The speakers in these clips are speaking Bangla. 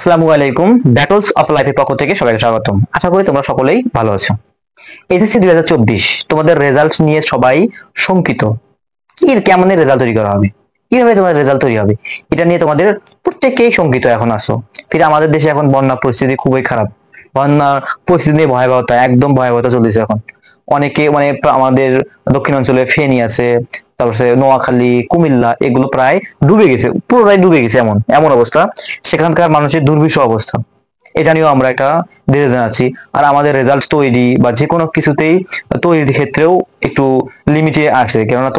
আসসালামু আলাইকুম। ব্যাটলস অফ লাইফের পক্ষ থেকে সবাইকে স্বাগতম। আশা করি তোমরা সকলেই ভালো আছো। এসএসসি 2024 তোমাদের রেজাল্ট নিয়ে সবাই শঙ্কিত। কেমন রেজাল্ট তৈরি করা হবে, কিভাবে তোমাদের রেজাল্ট তৈরি হবে, এটা নিয়ে তোমাদের প্রত্যেকেই শঙ্কিত এখন আছো। ফির আমাদের দেশে এখন বন্যা পরিস্থিতি খুবই খারাপ। বন্যার পরিস্থিতি নিয়ে ভয়াবহতা, একদম ভয়াবহতা চলতেছে এখন। অনেকে আমাদের দক্ষিণাঞ্চলে ফেনী আছে, তারপরে নোয়াখালী, কুমিল্লা, এগুলো প্রায় ডুবে গেছে, পুরোটাই ডুবে গেছে, এমন এমন অবস্থা। সেখানকার মানুষের দুর্বিষহ অবস্থা, এটা নিয়েও আমরা একটা ডিসিশন আছি। আর আমাদের রেজাল্ট তৈরি বা যে কোনো কিছুতেই তৈরির ক্ষেত্রেও একটু লিমিটে আসছে, কেননা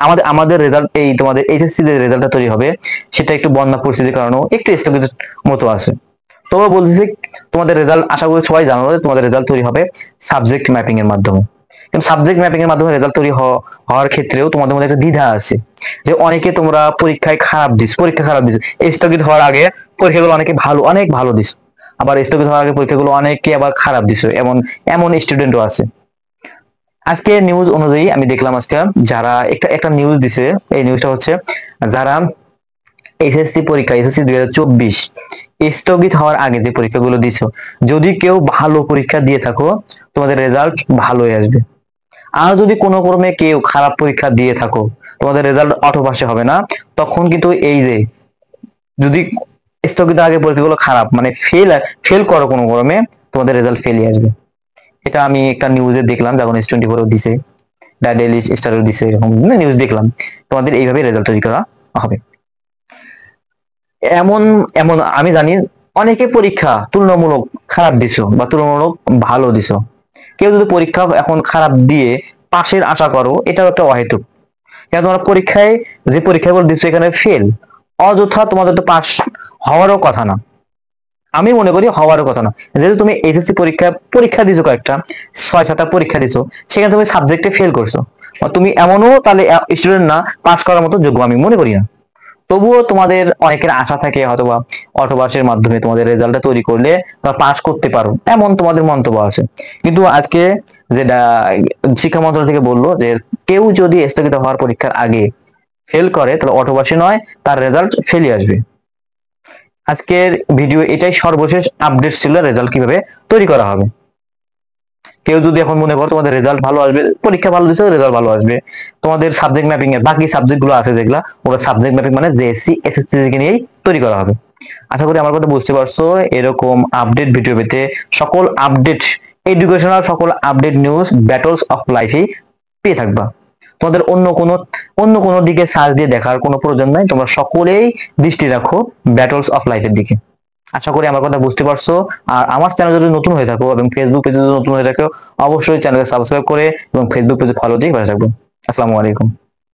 আমাদের আমাদের রেজাল্ট, এই তোমাদের এইচএসসি যে রেজাল্টটা তৈরি হবে, সেটা একটু বন্যা পরিস্থিতির কারণেও একটু স্থগিত মতো আছে। তবে বলতেছি, তোমাদের রেজাল্ট আশা করি সবাই জানো যে তোমাদের রেজাল্ট তৈরি হবে সাবজেক্ট ম্যাপিং এর মাধ্যমে। কিন্তু সাবজেক্ট ম্যাপিং এর মাধ্যমে রেজাল্ট তৈরি হওয়ার ক্ষেত্রেও তোমাদের মধ্যে একটা দ্বিধা আছে, যে অনেকে তোমরা পরীক্ষা খারাপ দিস, স্থগিত হওয়ার আগে পরীক্ষাগুলো অনেকে অনেক ভালো দিস, আবার স্থগিত হওয়ার আগে পরীক্ষাগুলো অনেকে আবার খারাপ দিছো, এমন এমন স্টুডেন্টও আছে। আজকে নিউজ অনুযায়ী আমি দেখলাম, আজকে যারা একটা নিউজ দিছে, এই নিউজটা হচ্ছে যারা এসএসসি 2024 স্থগিত হওয়ার আগে যে পরীক্ষাগুলো দিছো, যদি কেউ ভালো পরীক্ষা দিয়ে থাকো, তোমাদের রেজাল্ট ভালোই আসবে। আর যদি কোনো ক্রমে কেউ খারাপ পরীক্ষা দিয়ে থাকো, তোমাদের রেজাল্ট অটো পাশে হবে না। তখন কিন্তু এই যে, যদি স্থগিত আগে পরীক্ষাগুলো খারাপ, মানে ফেল করো কোনো ক্রমে, তোমাদের রেজাল্ট ফেলই আসবে। এটা আমি একটা নিউজে দেখলাম, যখন S24 দিছে, দা ডেইলি স্টারও দিছে, এরকম নিউজ দেখলাম। তোমাদের এইভাবে রেজাল্ট তৈরি করা হবে। এমন এমন আমি জানি অনেকে পরীক্ষা তুলনামূলক খারাপ দিছো বা তুলনামূলক ভালো দিছো। কেউ যদি পরীক্ষা এখন খারাপ দিয়ে পাশের আশা করো, এটাও একটা অহেতুক। কেন, তোমরা পরীক্ষায় যে পরীক্ষাগুলো দিচ্ছ এখানে ফেল, অযথা তোমাদের তো পাস হওয়ারও কথা না। আমি মনে করি হওয়ারও কথা না। যেহেতু তুমি এইচএসসি পরীক্ষা দিছো, কয়েকটা 6-7টা পরীক্ষা দিছো, সেখানে তুমি সাবজেক্টে ফেল করছো, তুমি এমনও তাহলে স্টুডেন্ট না, পাস করার মতো যোগ্য আমি মনে করি না। তবুও তোমাদের অনেকের আশা থাকে হয়তোবা অটোপাসের মাধ্যমে তোমাদের রেজাল্টটা তৈরি করলে বা পাস করতে পারো, এমন তোমাদের মন্তব্য আছে। কিন্তু আজকে যেটা শিক্ষা মন্ত্রণালয় থেকে বললো, যে কেউ যদি স্থগিত হওয়ার পরীক্ষার আগে ফেল করে, তাহলে অটোপাসে নয়, তার রেজাল্ট ফেলই আসবে। আজকের ভিডিও এটাই সর্বশেষ আপডেট ছিল, রেজাল্ট কিভাবে তৈরি করা হবে। কেউ যদি এখন মনে করো তোমাদের রেজাল্ট ভালো আসবে, পরীক্ষা ভালো দিচ্ছে, রেজাল্ট ভালো আসবে, তোমাদের সাবজেক্ট ম্যাপিং এর বাকি সাবজেক্ট গুলো আছে যেগুলা, ওরা সাবজেক্ট ম্যাপিং মানে জেএসসি এসএসসি থেকে নিয়েই তৈরি করা হবে। আশা করি আমার কথা বুঝতে পারছো। এরকম আপডেট ভিডিও পেতে সকল আপডেট এডুকেশনাল সকল আপডেট নিউজ ব্যাটলস অফ লাইফে পেয়ে থাকবা। তোমাদের অন্য কোনো দিকে সার্চ দিয়ে দেখার কোনো প্রয়োজন নাই, তোমরা সকলেই দৃষ্টি রাখো ব্যাটলস অফ লাইফের দিকে। আশা করি আমার কথা বুঝতে পারছো। আর আমার চ্যানেল যদি নতুন হয়ে থাকো এবং ফেসবুক পেজে যদি নতুন হয়ে থাকো, অবশ্যই চ্যানেলকে সাবস্ক্রাইব করে এবং ফেসবুক পেজে ফলো দিয়ে পাশে থাকবো। আসসালামু আলাইকুম।